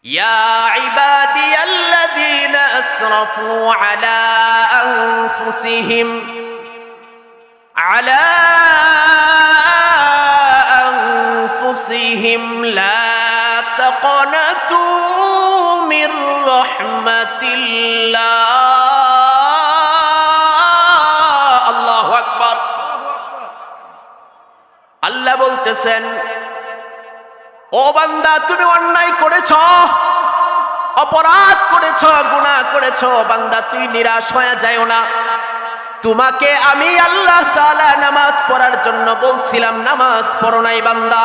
ইয়া ইবাদিয়াল্লাযীনা আসরাফু আলা আনফুসিহিম লা তাকনাতু মির রাহমাতিল্লাহ। আল্লাহু আকবার। আল্লাহ বলতেছেন, ও বান্দা, তুমি অন্যায় করেছ, অপরাধ করেছ, গুনাহ করেছ। বান্দা, তুই নিরাশ হয়ে যাও না। তোমাকে আমি আল্লাহ তাআলা নামাজ পড়ার জন্য বলছিলাম, নামাজ পড়ো নাই বান্দা।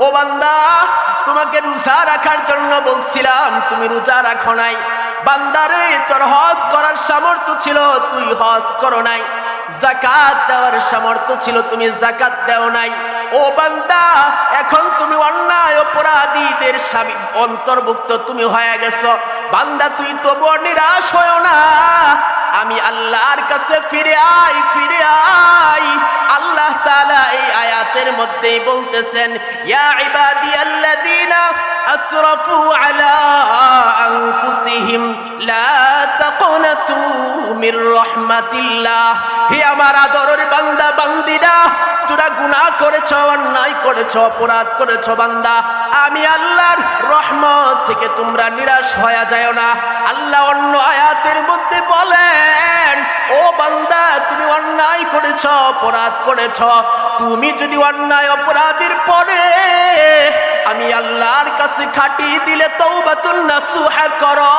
ও বান্দা, তোমাকে রোজা রাখার জন্য বলছিলাম, তুমি রোজা রাখো নাই। বান্দারে, তোর হজ করার সামর্থ্য ছিল, তুই হজ করো নাই। যাকাত দেওয়ার সামর্থ্য ছিল, তুমি যাকাত দেও নাই। ও বান্দা, এখন তুমি অন্যায় অপরাধীদের অন্তর্ভুক্ত তুমি হয়ে গেছো। বান্দা, তুই তবু নিরাশ হয়ো না। আমি আল্লাহর কাছে ফিরে আই, ফিরে আই। আল্লাহ তাআলা এই আয়াতের মধ্যেই বলতেছেন, ইয়া ইবাদিয়াল্লাযীনা আসরাফু আলা আনফুসিহিম লা তাকনাতু মির রাহমাতিল্লাহ। হে আমার আদরের বান্দা বান্দিরা, তোরা গুনাহ করেছ, অন্যায় করেছ, অপরাধ করেছ। বান্দা, আমি আল্লাহর রহমত থেকে তোমরা নিরাশ হয়ে যাও না। আল্লাহ অন্য আয়াতের মধ্যে বলেন, ও বান্দা, তুমি অন্যায় করেছ, অপরাধ করেছ। তুমি যদি অন্যায় অপরাধের পরে আমি আল্লাহর কাছে খাটি দিলে তওবাতুন নাসুহা করো,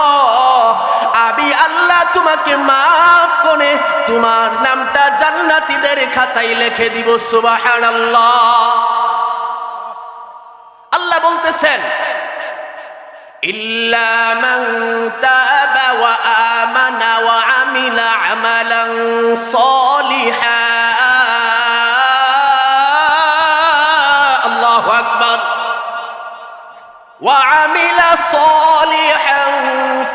আমি আল্লাহ তোমাকে মাফ করে তোমার নামটা জান্নাতীদের খাতায় লিখে দিব। সুবহানাল্লাহ। আল্লাহ বলতেছেন, ইল্লা মান তাবা ওয়া আমানা ওয়া আমিলা আমালান সলিহা। আল্লাহু আকবার। ওয়া আমিলা সলিহান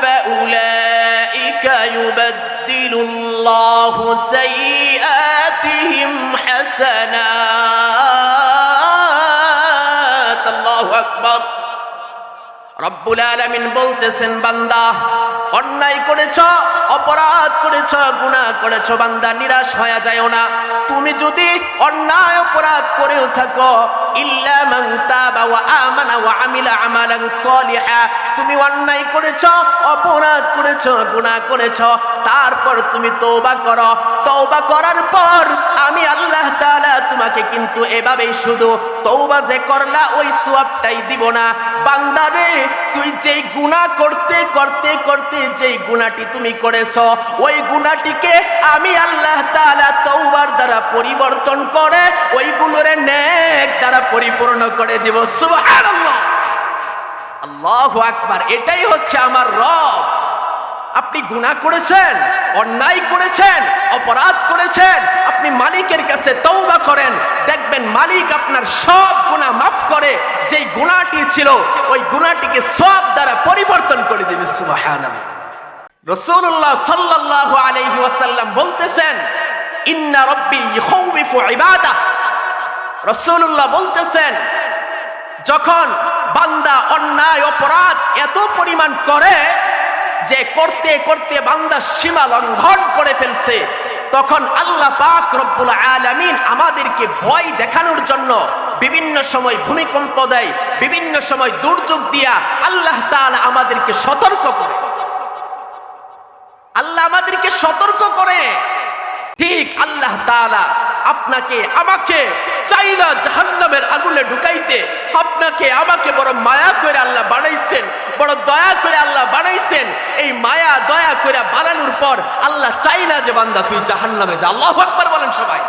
ফাউলাইকা ইউবাদদিলুল্লাহু সাইয়্যাতিহিম হাসানাত। আল্লাহু আকবার। রব্বুল আলামিন বলতেছেন, বান্দা, অন্যায় করেছ, অপরাধ করেছ, গুনাহ করেছ। বান্দা, নিরাশ হয়ে যাও না। তুমি যদি অন্যায় অপরাধ করেও থাকো, ইল্লা মান তাবা ওয়া আমানা ওয়া আমিলা আমালান সলিহা, তুমি অন্যায় করেছ, অপরাধ করেছ, গুনাহ করেছ, তারপর তুমি তওবা করো। তওবা করার পর আমি আল্লাহ তাআলা তোমাকে কিন্তু এভাবেই শুধু তওবা যে করলা ওই সওয়াবটাই দিব না। বান্দারে, তুই যেই গুনাহ করতে করতে করতে যেই গুনাহটি তুমি করেছো, ওই গুনাহটিকে আমি আল্লাহ তাআলা তওবার দ্বারা পরিবর্তন করে ওইগুলোরে নেক দ্বারা পরিপূর্ণ করে দিব। সুবহানাল্লাহ। আল্লাহু আকবার। এটাই হচ্ছে আমার রব। আপনি গুনাহ করেছেন, অন্যায় করেছেন, অপরাধ করেছেন, আপনি মালিকের কাছে তওবা করেন, দেখবেন মালিক আপনার সব গুনাহ মাফ করে। যেই গুনাহটি ছিল ওই গুনাহটিকে সওয়াব দ্বারা পরিবর্তন করে দিবে। সুবহানাল্লাহ। রাসূলুল্লাহ সাল্লাল্লাহু আলাইহি ওয়াসাল্লাম বলতেছেন, ইন্না রাব্বি ইখাউফু ইবাদাহ। রাসূলুল্লাহ বলতেছেন, যখন বান্দা অন্যায় অপরাধ এত পরিমাণ করে যে করতে করতে বান্দা সীমা লঙ্ঘন করে ফেলছে, তখন আল্লাহ পাক রব্বুল আলামিন আমাদেরকে ভয় দেখানোর জন্য বিভিন্ন সময় ভূমিকম্প দেয়, বিভিন্ন সময় দুর্যোগ দিয়া আল্লাহ তাআলা আমাদেরকে সতর্ক করে। আল্লাহ আমাদেরকে সতর্ক করে। ঠিক আল্লাহ তাআলা আপনাকে আমাকে চাইনা জাহান্নামের আগুনে ঢুকাইতে। আপনাকে আমাকে বড় মায়া করে আল্লাহ বানাইছেন, বড় দয়া করে আল্লাহ বানাইছেন। এই মায়া দয়া করে বানানোর পর আল্লাহ চাই না যে বান্দা তুই জাহান্নামে যা। আল্লাহু আকবার বলেন সবাই।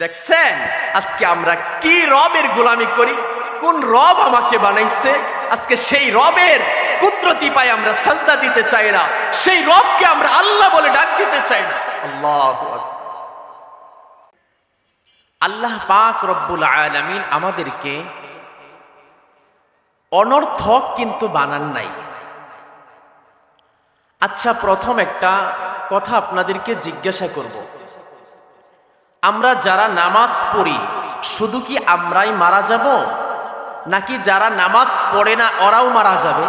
দেখছেন আজকে আমরা কি রবের গোলামি করি, কোন রব আমাকে বানাইছে। আজকে সেই রবের কুদরতি পায় আমরা সাজদা দিতে চাই না, সেই রবকে আমরা আল্লাহ বলে ডাক দিতে চাই না। আল্লাহু আকবার। আল্লাহ পাক রব্বুল আলামিন আমাদেরকে অনর্থক কিন্তু বানান নাই। আচ্ছা, প্রথম একটা কথা আপনাদেরকে জিজ্ঞাসা করব, আমরা যারা নামাজ পড়ি শুধু কি আমরাই মারা যাব, নাকি যারা নামাজ পড়ে না ওরাও মারা যাবে?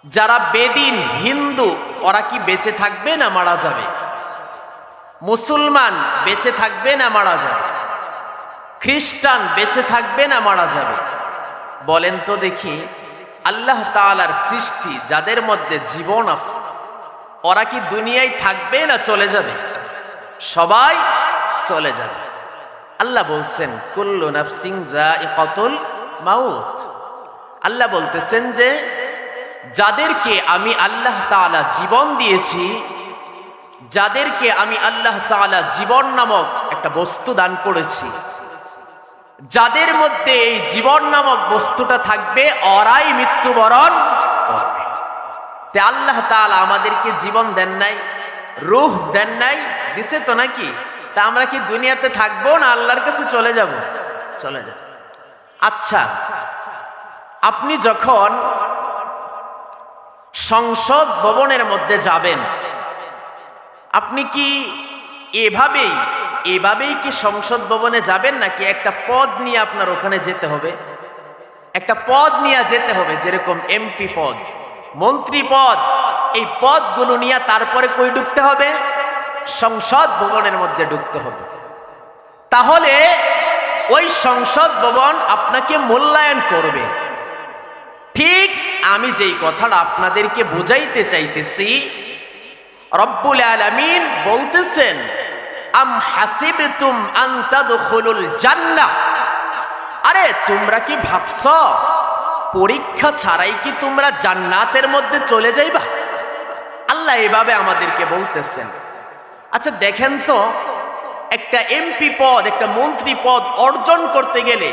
যারা বেদিন হিন্দু ওরা কি বেঁচে থাকবে না মারা যাবে? মুসলমান বেঁচে থাকবে না মারা যাবে? খ্রিস্টান বেঁচে থাকবে না মারা যাবে? বলেন তো দেখি, আল্লাহ তাআলার সৃষ্টি যাদের মধ্যে জীবন আছে ওরা কি দুনিয়ায় থাকবে না চলে যাবে? সবাই চলে যাবে। আল্লাহ বলছেন কুল্লু নাফসিন যায়িকাতুল মাউত। আল্লাহ বলতেছেন যে যাদেরকে আমি আল্লাহ তাআলা জীবন দিয়েছি, যাদেরকে আমি আল্লাহ তাআলা জীবন নামক একটা বস্তু দান করেছি, যাদের মধ্যে এই জীবন নামক বস্তুটা থাকবে ওরাই মৃত্যুবরণ করবে। তে আল্লাহ তাআলা আমাদেরকে জীবন দেন নাই, রূহ দেন নাই? দিছে তো নাকি? তা আমরা কি দুনিয়াতে থাকবো না আল্লাহর কাছে চলে যাব? চলে যাব। আচ্ছা, আপনি যখন সংসদ ভবনের মধ্যে যাবেন, আপনি কি এভাবেই কি সংসদ ভবনে যাবেন, নাকি একটা পদ নিয়ে আপনার ওখানে যেতে হবে? একটা পদ নিয়ে যেতে হবে, যেরকম এমপি পদ, মন্ত্রী পদ, এই পদগুলো নিয়ে তারপরে কই ঢুকতে হবে? সংসদ ভবনের মধ্যে ঢুকতে হবে। তাহলে ওই সংসদ ভবন আপনাকে মূল্যায়ন করবে। ঠিক আমি যেই কথাটা আপনাদেরকে বুঝাইতে চাইতেছি, রব্বুল আলামিন বলতেছেন আম হাসিবতুম আন তাদখুলুল জান্নাহ, আরে তোমরা কি ভাবছো পরীক্ষা ছাড়াই কি তোমরা জান্নাতের মধ্যে চলে যাইবা? আল্লাহ এভাবে আমাদেরকে বলতেছেন। আচ্ছা দেখেন তো, একটা এমপি পদ, একটা মন্ত্রী পদ অর্জন করতে গেলে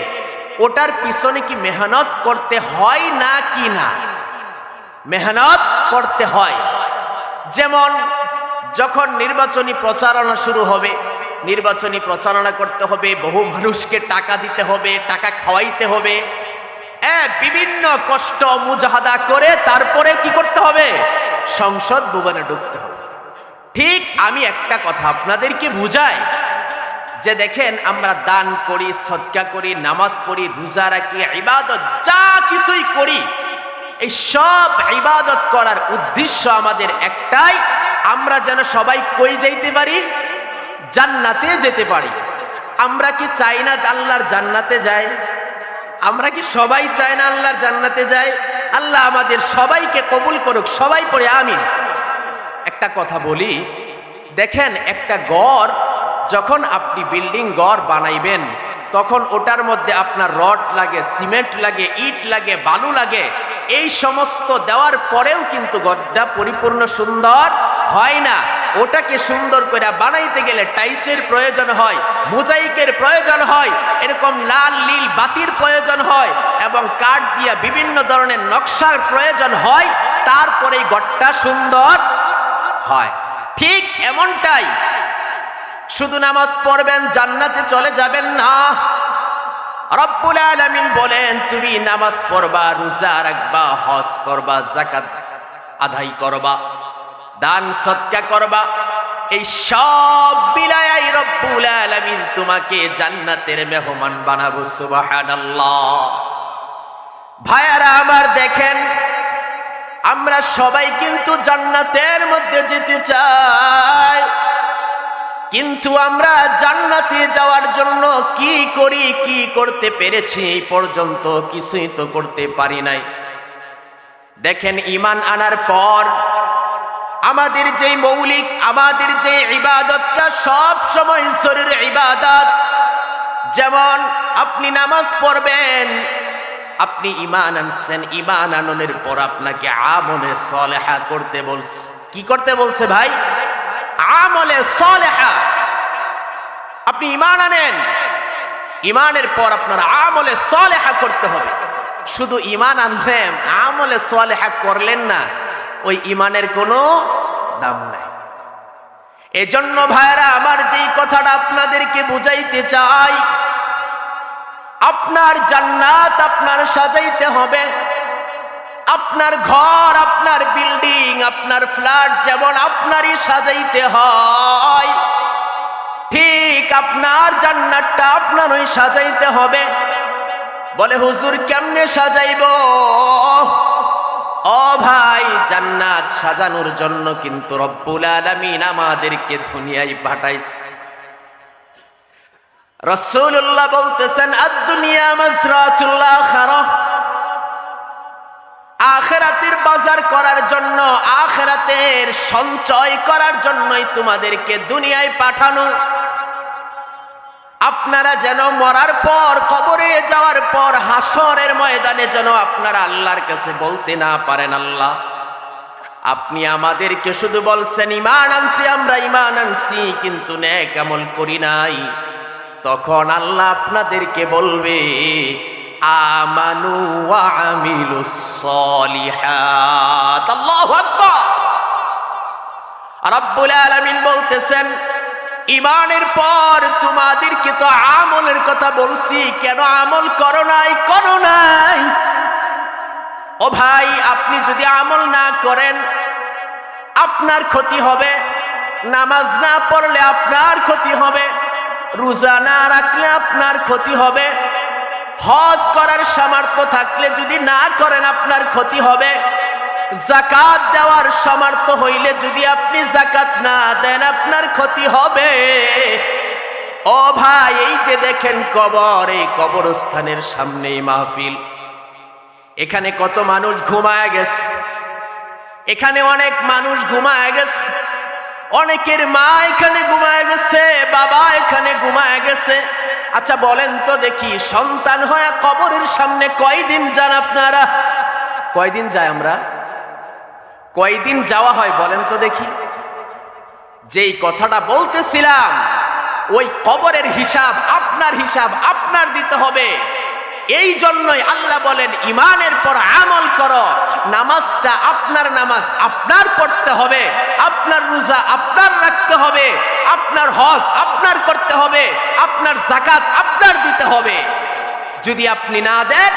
ওটার পিছনে কি মেহনত করতে হয় না কি না? মেহনত করতে হয়। যেমন যখন নির্বাচনী প্রচারণা শুরু হবে, নির্বাচনী প্রচারণা করতে হবে, বহু মানুষকে টাকা দিতে হবে, টাকা খাওয়াইতে হবে, বিভিন্ন কষ্ট মুজাহাদা করে তারপরে কি করতে হবে? সংসদ ভবনে ঢুকতে হবে। ঠিক আমি একটা কথা আপনাদেরকে বুঝাই যে দেখেন, আমরা দান করি, সদকা করি, নামাজ পড়ি, রোজা রাখি, ইবাদত যা কিছুই করি, এই সব ইবাদত করার উদ্দেশ্য আমাদের একটাই, আমরা যেন সবাই কই যাইতে পারি? জান্নাতে যেতে পারি। আমরা কি চাই না আল্লাহর জান্নাতে যাই? আমরা কি সবাই চাই না আল্লাহর জান্নাতে যাই? আল্লাহ আমাদের সবাইকে কবুল করুক, সবাই পড়ে আমিন। একটা কথা বলি, দেখেন একটা ঘর যখন আপনি বিল্ডিং ঘর বানাইবেন, তখন ওটার মধ্যে আপনার রড লাগে, সিমেন্ট লাগে, ইট লাগে, বালু লাগে। এই সমস্ত দেওয়ার পরেও কিন্তু ঘরটা পরিপূর্ণ সুন্দর হয় না। ওটাকে সুন্দর করে বানাইতে গেলে টাইলসের প্রয়োজন হয়, মোজাইকের প্রয়োজন হয়, এরকম লাল নীল বাতির প্রয়োজন হয়, এবং কাঠ দিয়ে বিভিন্ন ধরনের নকশার প্রয়োজন হয়, তারপরেই ঘরটা সুন্দর হয়। ঠিক এমনটাই, শুধু নামাজ পড়বেন জান্নাতে চলে যাবেন না। রব্বুল আলামিন বলেন তুমি নামাজ পড়বা, রোজা রাখবা, হজ করবা, যাকাত আদায় করবা, দান সদকা করবা, এই সব বিলায় রব্বুল আলামিন তোমাকে জান্নাতের মেহমান বানাবো। সুবহানাল্লাহ। ভাইয়ারা আমার দেখেন, আমরা সবাই কিন্তু জান্নাতের মধ্যে যেতে চাই, কিন্তু আমরা জান্নাতে যাওয়ার জন্য কি করি, কি করতে পেরেছি? এই পর্যন্ত কিছুই তো করতে পারি নাই। দেখেন, ঈমান আনার পর আমাদের যে মৌলিক, আমাদের যে ইবাদতটা সব সময় শরীরের ইবাদত, যেমন আপনি নামাজ পড়বেন, আপনি ঈমান আনছেন, ঈমান আননের পর আপনাকে আমলে সালেহা করতে বলছে। কি করতে বলছে ভাই? আমলে সালেহা। আপনি ঈমান আনেন, ঈমানের পর আপনার আমলে সালেহা করতে হবে। শুধু ঈমান আনলেন, আমলে সালেহা করলেন না, ওই ঈমানের কোনো দাম নাই। এজন্য ভাইরা আমার, যেই কথাটা আপনাদেরকে বুঝাইতে চাই, আপনার জান্নাত আপনার সাজাইতে হবে। আপনার ঘর, আপনার বিল্ডিং, আপনার ফ্ল্যাট যেমন আপনারই সাজাইতে হয়, ঠিক আপনার জান্নাতটা আপনারই সাজাইতে হবে। বলে হুজুর কেমনে সাজাইব? ও ভাই, জান্নাত সাজানোর জন্য কিন্তু রব্বুল আলামিন আমাদেরকে দুনিয়ায় পাঠাইছে। রাসূলুল্লাহ বলতেছেন আদ-দুনিয়া মাযরাতুল আখিরাহ, আখিরাতের বাজার করার জন্য, আখিরাতের সঞ্চয় করার জন্যই তোমাদেরকে দুনিয়ায় পাঠানো। আপনারা যেন মরার পর, কবরে যাওয়ার পর, হাসরের ময়দানে যেন আপনারা আল্লাহর কাছে বলতে না পারেন, আল্লাহ আপনি আমাদেরকে শুধু বলছেন ঈমান আনতে, আমরা ঈমান আনছি কিন্তু নেক আমল করি নাই। তখন আল্লাহ আপনাদেরকে বলবে আমানু ওয়া আমিলুস সলিহাত। আল্লাহু আকবার। রব্বুল আলামিন বলতেছেন ঈমানের পর তোমাদেরকে তো আমলের কথা বলছি, কেন আমল করো নাই? করো নাই। ও ভাই, আপনি যদি আমল না করেন আপনার ক্ষতি হবে, নামাজ না পড়লে আপনার ক্ষতি হবে, রোজা না রাখলে আপনার ক্ষতি হবে, হজ করার সামর্থ্য থাকলে যদি না করেন আপনার ক্ষতি হবে, যাকাত দেওয়ার সামর্থ্য হইলে যদি আপনি যাকাত না দেন আপনার ক্ষতি হবে। ও ভাই, এই যে দেখেন কবর, এই কবরস্থানের সামনেই মাহফিল। এখানে কত মানুষ ঘুমায় গেছে, এখানে অনেক মানুষ ঘুমায় গেছে, অনেকের মা এখানে ঘুমায় গেছে, বাবা এখানে ঘুমায় গেছে। আচ্ছা বলেন তো দেখি, সন্তান হয়ে কবরের সামনে কয়দিন যান আপনারা? কয়দিন যায় আমরা? কয়দিন যাওয়া হয় বলেন তো দেখি? যেই কথাটা বলতেছিলাম, ওই কবরের হিসাব আপনার দিতে হবে। এই জন্যই আল্লাহ বলেন ঈমানের পর আমল করো। নামাজটা আপনার নামাজ আপনার পড়তে হবে, আপনার রোজা আপনার রাখতে হবে, আপনার হজ আপনার করতে হবে, আপনার যাকাত আপনার দিতে হবে। যদি আপনি না দেন,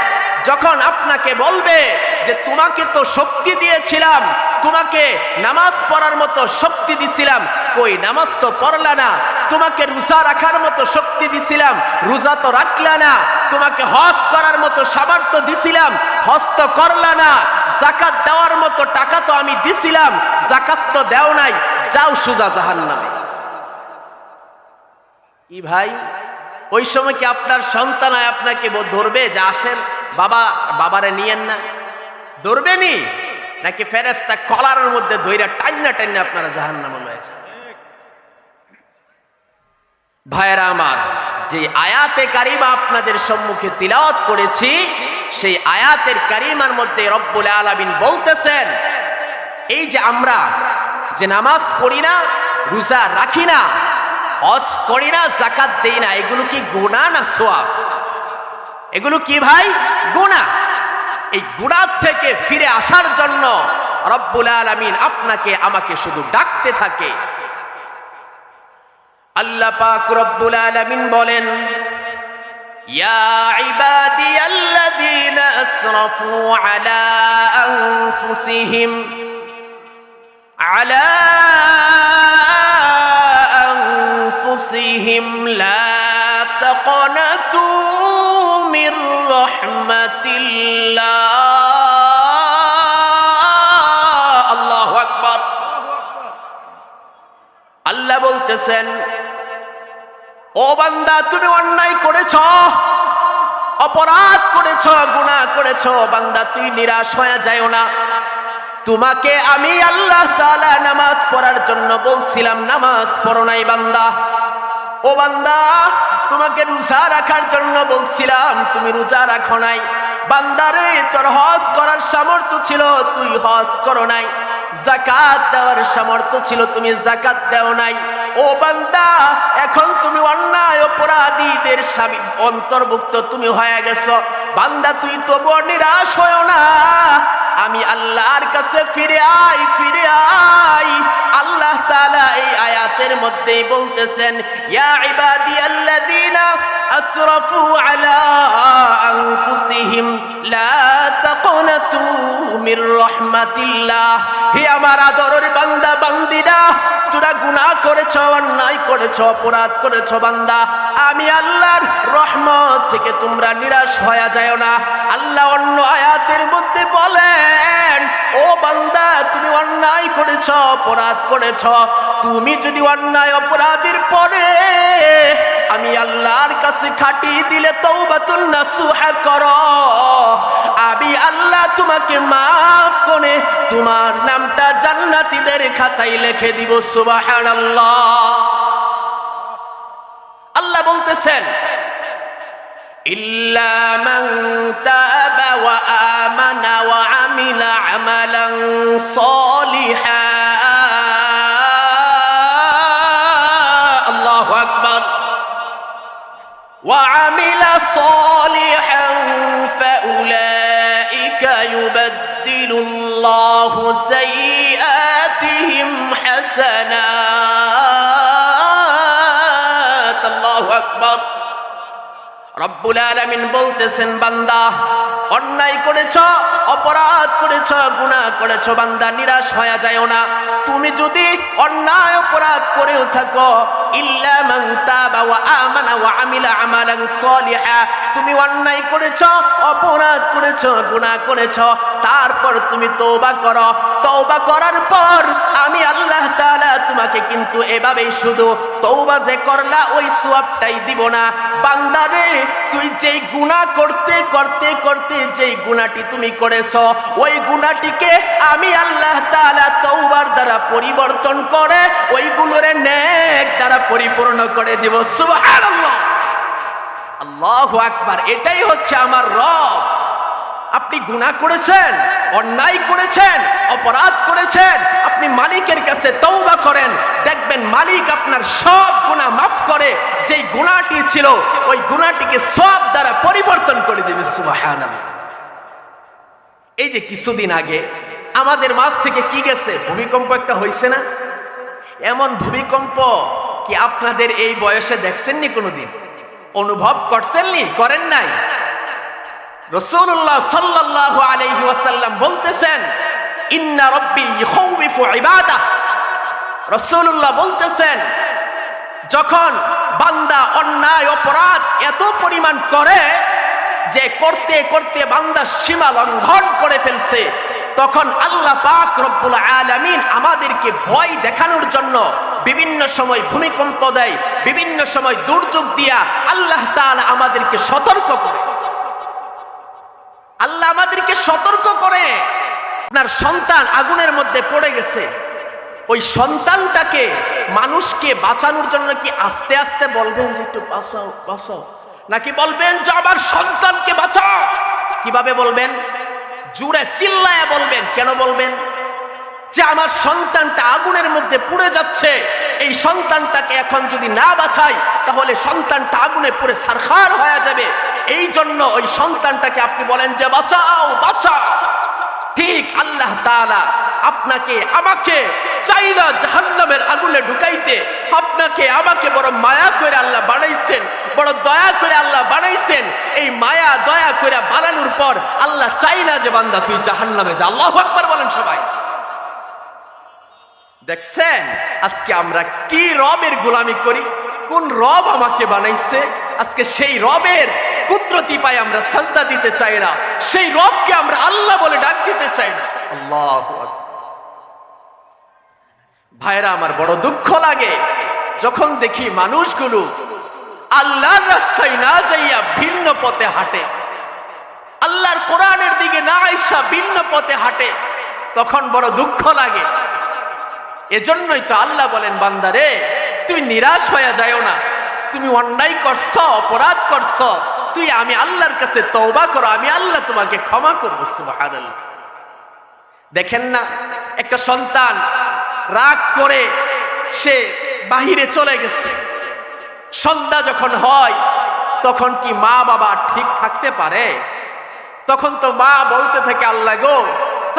যখন আপনাকে বলবে যে তোমাকে তো শক্তি দিয়েছিলাম, তোমাকে নামাজ পড়ার মতো শক্তি দিছিলাম, কই নামাজ তো পড়লা না, তোমাকে রোজা রাখার মতো শক্তি দিছিলাম, রোজা তো রাখলা না, তোমাকে হজ করার মতো সামর্থ্য দিছিলাম, হজ তো করলা না, যাকাত দেওয়ার মতো টাকা তো আমি দিছিলাম, যাকাত তো দেও নাই, যাও সোজা জাহান্নামে। কি ভাই, ওই সময় কি আপনার সন্তান আপনাকে ধরবে যে আসেন বাবারে নিয়েন না? ধরবে নি? নাকি ফেরেশতা কলারের মধ্যে ধইরা টান্না আপনারা জাহান্নামে লয়ে যান? ভাইরা আমার, যে আয়াতে কারিমা আপনাদের সম্মুখে তিলাওয়াত করেছি, সেই আয়াতের কারিমার মধ্যে রব্বুল আলামিন বলতেছেন, এই যে আমরা যে নামাজ পড়ি না, রোজা রাখি না, হজ করি না, যাকাত দেই না, এগুলো কি গুনাহ না সওয়াব? এগুলো কি ভাই? গুনাহ। এই গুনাহ থেকে ফিরে আসার জন্য রব্বুল আলামিন আপনাকে আমাকে শুধু ডাকতে থাকে। আল্লাহ পাক রব্বুল আলামিন বলেন, ইয়া ইবাদিয়াল্লাযীনা আসরাফু আলা আনফুসিহিম লা তাকনাতু মির রাহমাতিল্লাহ। আল্লাহু আকবার। আল্লাহ বলতেছেন, ও বান্দা তুমি অন্যায় করেছ, অপরাধ করেছ, গুনাহ করেছ, বান্দা তুই নিরাশ হয়ে যাও না। তোমাকে আমি আল্লাহ তাআলা নামাজ পড়ার জন্য বলছিলাম, নামাজ পড়ো নাই বান্দা। ও বান্দা, তোমাকে রোজা রাখার জন্য বলছিলাম, তুমি রোজা রাখো নাই। বান্দারে, তোর হজ করার সামর্থ্য ছিল, তুই হজ করো নাই। যাকাত দেওয়ার সামর্থ্য ছিল, তুমি যাকাত দেও নাই। ও বান্দা, এখন তুমি অন্যায় অপরাধীদের অন্তর্ভুক্ত তুমি হয়ে গেছো। বান্দা, তুই তবুও নিরাশ হয়ো না। আমি আল্লাহর কাছে ফিরে আই। আল্লাহ তাআলা এই আয়াতের মধ্যেই বলতেছেন, ইয়া ইবাদিয়াল্লাযীনা আসরাফু আলা আনফুসিহিম লা তাকনাতু মির রাহমাতিল্লাহ। হে আমার আদরের বান্দা বান্দিরা, তোরা গুনাহ করেছ, অন্যায় করেছ, অপরাধ করেছ বান্দা, আমি আল্লাহর রহমত থেকে তোমরা নিরাশ হয়ে যাও না। আল্লাহ অন্য আয়াতের মধ্যে বলেন, ও বান্দা তুমি অন্যায় করেছ, অপরাধ করেছ, তুমি যদি অন্যায় অপরাধের পরে আমি আল্লাহর কাছে খাটি দিলে তওবাতুন নাসুহা করো, আমি আল্লাহ তোমাকে মাফ করে তোমার নামটা জান্নাতীদের খাতায় লিখে দিব। সুবহানাল্লাহ। আল্লাহ বলতেছেন, ইল্লা মান তাবা ওয়া আমানা ওয়া আমিলা আমালান সলিহান, আল্লাহু আকবার, ওয়া আমিলা সলিহান ফাউলাইকা ইউবাদদিলুল্লাহু সাইয়্যাতিহিম হাসানাত। আল্লাহু আকবার। রব্বুল আলামিন বলতেছেন, বান্দা অন্যায় করেছ, অপরাধ করেছ, গুনাহ করেছ, বান্দা নিরাশ হয়ে যাও না। তুমি যদি অন্যায় অপরাধ করেও থাকো, ইল্লা মান তাবা ওয়া আমানা ওয়া আমিলা আমালান সলিহা, তুমি অন্যায় করেছ, অপরাধ করেছ, গুনাহ করেছ, তারপর তুমি তওবা করো, তওবা করার পর আমি আল্লাহ তাআলা তোমাকে কিন্তু এভাবেই শুধু তওবা যে করলা ওই সওয়াবটাই দিব না। বান্দারে, তুই যেই গুনাহ করতে করতে করতে যেই গুনাহটি তুমি করেছো, ওই গুনাহটিকে আমি আল্লাহ তাআলা তওবার দ্বারা পরিবর্তন করে ওইগুলোরে নেক দ্বারা পরিপূর্ণ করে দিব। সুবহানাল্লাহ, আল্লাহু আকবার। এটাই হচ্ছে আমার রব। আপনি গুনাহ করেছেন, অন্যায় করেছেন, অপরাধ করেছেন, আপনি মালিকের কাছে তওবা করেন, দেখবেন মালিক আপনার সব গুনাহ মাফ করে। যেই গুনাহটি ছিল ওই গুনাহটিকে সব দ্বারা পরিবর্তন করে দেবে। সুবহানাল্লাহ। এই যে কিছুদিন আগে আমাদের মাঝ থেকে কি গেছে, ভূমিকম্প একটা হয়েছে না? এমন ভূমিকম্প কি আপনাদের এই বয়সে দেখছেননি কোনোদিন? অনুভব করছেননি? করেন নাই? রাসূলুল্লাহ সাল্লাল্লাহু আলাইহি ওয়াসাল্লাম বলতেছেন, ইন্না রাব্বি ইখাউফু ইবাদাহ। রাসূলুল্লাহ বলতেছেন, যখন বান্দা অন্যায় অপরাধ এত পরিমাণ করে যে করতে করতে বান্দা সীমা লঙ্ঘন করে ফেলছে, তখন আল্লাহ পাক রব্বুল আলামিন আমাদেরকে ভয় দেখানোর জন্য বিভিন্ন সময় ভূমিকম্প দেয়, বিভিন্ন সময় দুর্যোগ দিয়া আল্লাহ তাআলা আমাদেরকে সতর্ক করে। আল্লাহ আমাদেরকে সতর্ক করে। আপনার সন্তান আগুনের মধ্যে পড়ে গেছে, ওই সন্তানটাকে মানুষকে বাঁচানোর জন্য কি আস্তে আস্তে বলবেন যে একটু বাঁচাও বাঁচাও, নাকি বলবেন যে আমার সন্তানকে বাঁচাও? কিভাবে বলবেন? জোরে চিল্লায়া বলবেন। কেন বলবেন? যে আমার সন্তানটা আগুনের মধ্যে পুড়ে যাচ্ছে, এই সন্তানটাকে এখন যদি না বাঁচাই তাহলে সন্তানটা আগুনে পুড়ে ছারখার হয়ে যাবে। এই জন্য ওই সন্তানটাকে আপনি বলেন যে বাঁচাও বাঁচাও। ঠিক আল্লাহ তাআলা আপনাকে আমাকে চাইনা জাহান্নামের আগুনে ঢুকাইতে, আপনাকে আমাকে বড় মায়া করে আল্লাহ বানাইছেন, বড় দয়া করে আল্লাহ বানাইছেন। এই মায়া দয়া করে বানানোর পর আল্লাহ চাই না যে বান্দা তুই জাহান্নামে যা। আল্লাহু আকবার বলেন সবাই। দেখছেন আজকে আমরা কি রবের গোলামি করি, কোন রব আমাকে বানাইছে, আজকে সেই রবের কুদরতি পায় আমরা সাজদা দিতে চাই না, সেই রবকে আমরা আল্লাহ বলে ডাক দিতে চাই না। আল্লাহু আকবার। ভাইরা আমার, বড় দুঃখ লাগে যখন দেখি মানুষগুলো আল্লাহর রাস্তায় না যাইয়া ভিন্ন পথে হাঁটে, আল্লাহর কোরআনের দিকে না আইসা ভিন্ন পথে হাঁটে, তখন বড় দুঃখ লাগে। এজন্যই তো আল্লাহ বলেন, বান্দারে তুই নিরাশ হয়ে যাও না, তুমি অন্যায় করছ, অপরাধ করছ, তুই আমি আল্লাহর কাছে তওবা করো, আমি আল্লাহ তোমাকে ক্ষমা করব। সুবহানাল্লাহ। দেখেন না, একটা সন্তান রাগ করে সে বাহিরে চলে গেছে, সন্ধ্যা যখন হয় তখন কি মা বাবা ঠিক থাকতে পারে? তখন তো মা বলতে থাকে, আল্লাহ গো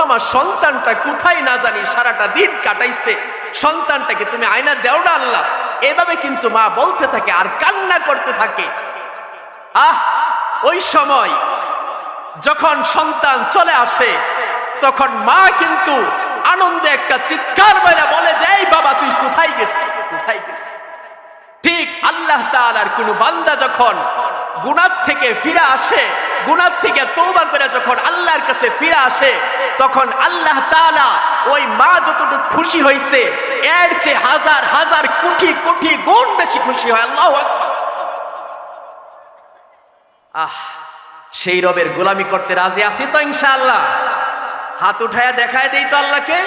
আমার সন্তানটা কোথায় না জানি সারাটা দিন কাটাইছে, সন্তানটাকে তুমি আয়না দেও না আল্লাহ। এভাবে কিন্তু মা বলতে থাকে আর কান্না করতে থাকে। ওই সময় যখন সন্তান চলে আসে তখন মা কিন্তু আনন্দে একটা চিৎকার মেরে বলে যে এই বাবা তুই কোথায় গেছিস, কোথায় গেছিস। ঠিক আল্লাহ তাআলার কোন বান্দা যখন গুনাহ থেকে ফিরে আসে, গুনাহ থেকে তওবা করে যখন আল্লাহর কাছে ফিরে আসে, তখন আল্লাহ তাআলা ওই মা যতটুকু খুশি হয়েছে এর চেয়ে হাজার হাজার কোটি কোটি গুণ বেশি খুশি হয়। আল্লাহু আকবার। সেই রবের গোলামি করতে রাজি আছি তো ইনশাআল্লাহ? হাত উঠায়া দেখায় দেই তো আল্লাহকে,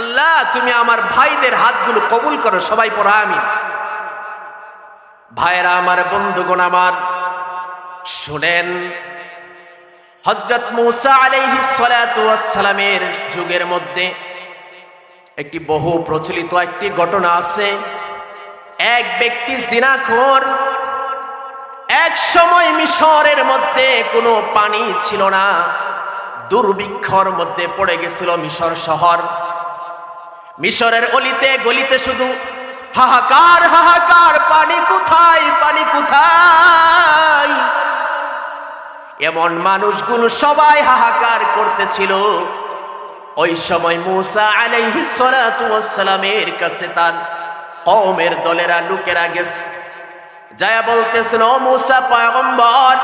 আল্লাহ তুমি আমার ভাইদের হাতগুলো কবুল করো। সবাই পড়া আমিন। ভাইরা আমার, বন্ধুগণ আমার, শুনেন, হযরত মূসা আলাইহিস সালাতু ওয়াস সালামের যুগের মধ্যে একটি বহু প্রচলিত একটি ঘটনা আছে। এক ব্যক্তি জিনাখোর, এক সময় মিশরের মধ্যে কোনো পানি ছিল না, দুর্ভিক্ষর মধ্যে পড়ে গেছিল মিশর শহর। মিশরের অলিতে গলিতে শুধু হাহাকার হাহাকার, পানি কোথায়, পানি কোথায়। এমন মানুষগুলো সবাই হাহাকার করতেছিল। ওই সময় মূসা আলাইহিস সালাতু ওয়াস সালামের কাছে তার কওমের দলেরা লোকেরা গেছে, যায়া বলতেছেন, ও মূসা পয়গম্বর,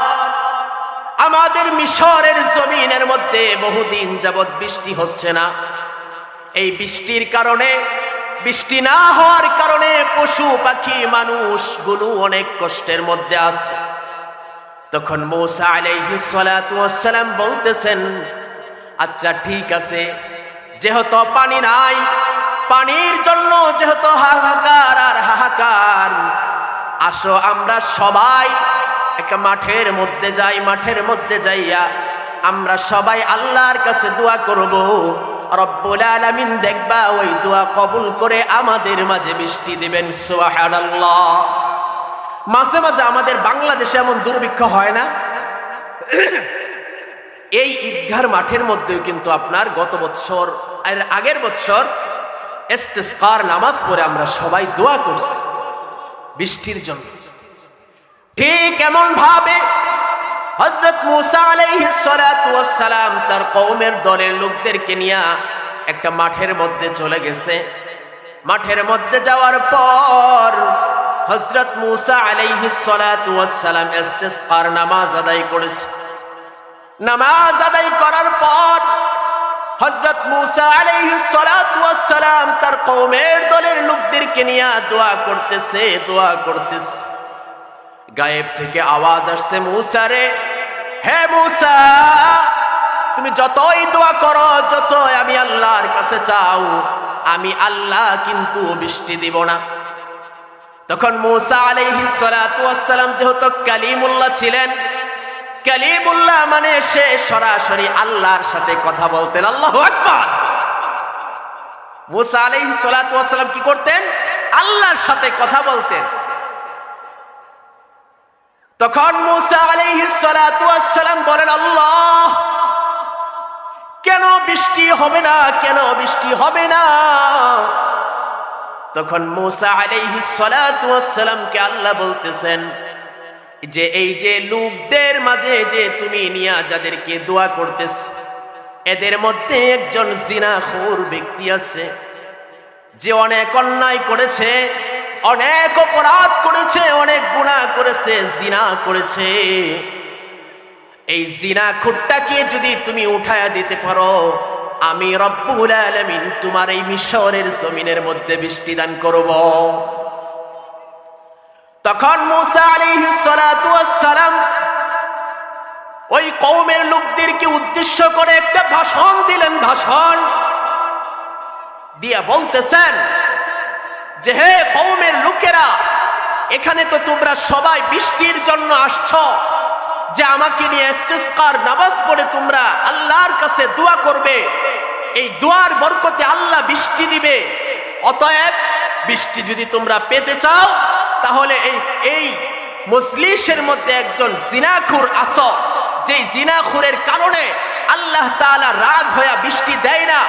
আমাদের মিশরের জমিনের মধ্যে বহুদিন যাবৎ বৃষ্টি হচ্ছে না। এই বৃষ্টির কারণে, বৃষ্টি না হওয়ার কারণে পশু পাখি মানুষগুলো অনেক কষ্টের মধ্যে আছে। তখন মূসা আলাইহিস সালাতু ওয়াস সালাম বলতেছেন, আচ্ছা ঠিক আছে, যেহেতু পানি নাই, পানির জন্য যেহেতু হাহাকার আর হাহাকার, আসো আমরা সবাই একটা মাঠের মধ্যে যাই। মাঠের মধ্যে যাইয়া আমরা সবাই আল্লাহর কাছে দোয়া করব। রব্বুল আলামিন দেখবা ওই দোয়া কবুল করে আমাদের মাঝে বৃষ্টি দিবেন। সুবহানাল্লাহ। মাঝে মাঝে আমাদের বাংলাদেশে এমন দুর্ভিক্ষ হয় না? এই ঈদগাহর মাঠের মধ্যেও কিন্তু আপনার গত বছর আর আগের বছর ইস্তিসকার নামাজ পড়ে আমরা সবাই দোয়া করছি বৃষ্টির জন্য। ঠিক এমন ভাবে হযরত মূসা আলাইহিস সালাতু ওয়াস সালাম তার কওমের দলের লোকদেরকে নিয়ে একটা মাঠের মধ্যে চলে গেছে। মাঠের মধ্যে যাওয়ার পর হযরত মূসা আলাইহিস সালাতু ওয়াস সালাম ইস্তিসকার নামাজ আদায় করেছে। নামাজ আদায় করার পর হযরত মূসা আলাইহিস সালাতু ওয়াস সালাম তার কওমের দলের লোকদেরকে নিয়ে দোয়া করতেছে, দোয়া করতেছে। গায়েব থেকে আওয়াজ আসছে, মূসা রে, হে মূসা, তুমি যতই দোয়া করো, যতই আমি আল্লাহর কাছে চাও, আমি আল্লাহ কিন্তু বৃষ্টি দিব না। তখন মূসা আলাইহিস সালাতু ওয়াস সালাম যেহেতু কালিমুল্লাহ ছিলেন, কালিমুল্লাহ মানে সে সরাসরি আল্লাহর সাথে কথা বলতেন। আল্লাহু আকবার। মূসা আলাইহিস সালাতু ওয়াস সালাম কি করতেন? আল্লাহর সাথে কথা বলতেন। তখন মূসা আলাইহিস সালাতু ওয়াস সালাম বলেন, আল্লাহ, কেন বৃষ্টি হবে না, কেন বৃষ্টি হবে না? তখন মূসা আলাইহিস সালাতু ওয়াস সালামকে আল্লাহ বলতেছেন যে এই যে লোকদের মাঝে যে তুমি নিয়া যাদেরকে দোয়া করতেছ, এদের মধ্যে একজন জিনাখোর ব্যক্তি আছে, যে অনেক অন্যায় করেছে, অনেক অপরাধ করেছে, অনেক গুনাহ করেছে, জিনা করেছে। এই জিনাখোরটাকে যদি তুমি উঠায়া দিতে পারো, আমি রব্বুল আলামিন তোমার এই মিশরের জমিনের মধ্যে বৃষ্টি দান করব। তখন মূসা আলাইহিস সালাতু ওয়াস সালাম ওই কওমের লোকদেরকে উদ্দেশ্য করে একটা ভাষণ দিলেন। ভাষণ দিয়া বলতেছেন যে, হে কওমের লোকেরা, এখানে তো তোমরা সবাই বৃষ্টির জন্য আসছো, যে আমাকে নিয়ে ইস্তিসকার নামাজ পড়ে তোমরা আল্লাহর কাছে দোয়া করবে, এই দোয়ার বরকতে আল্লাহ বৃষ্টি দিবে। অতএব বৃষ্টি যদি তোমরা পেতে চাও, তাহলে এই মজলিসের মধ্যে একজন জিনাখোর আছো, যে জিনাখোরের কারণে আল্লাহ তাআলা রাগ হয়ে বৃষ্টি দেয় না।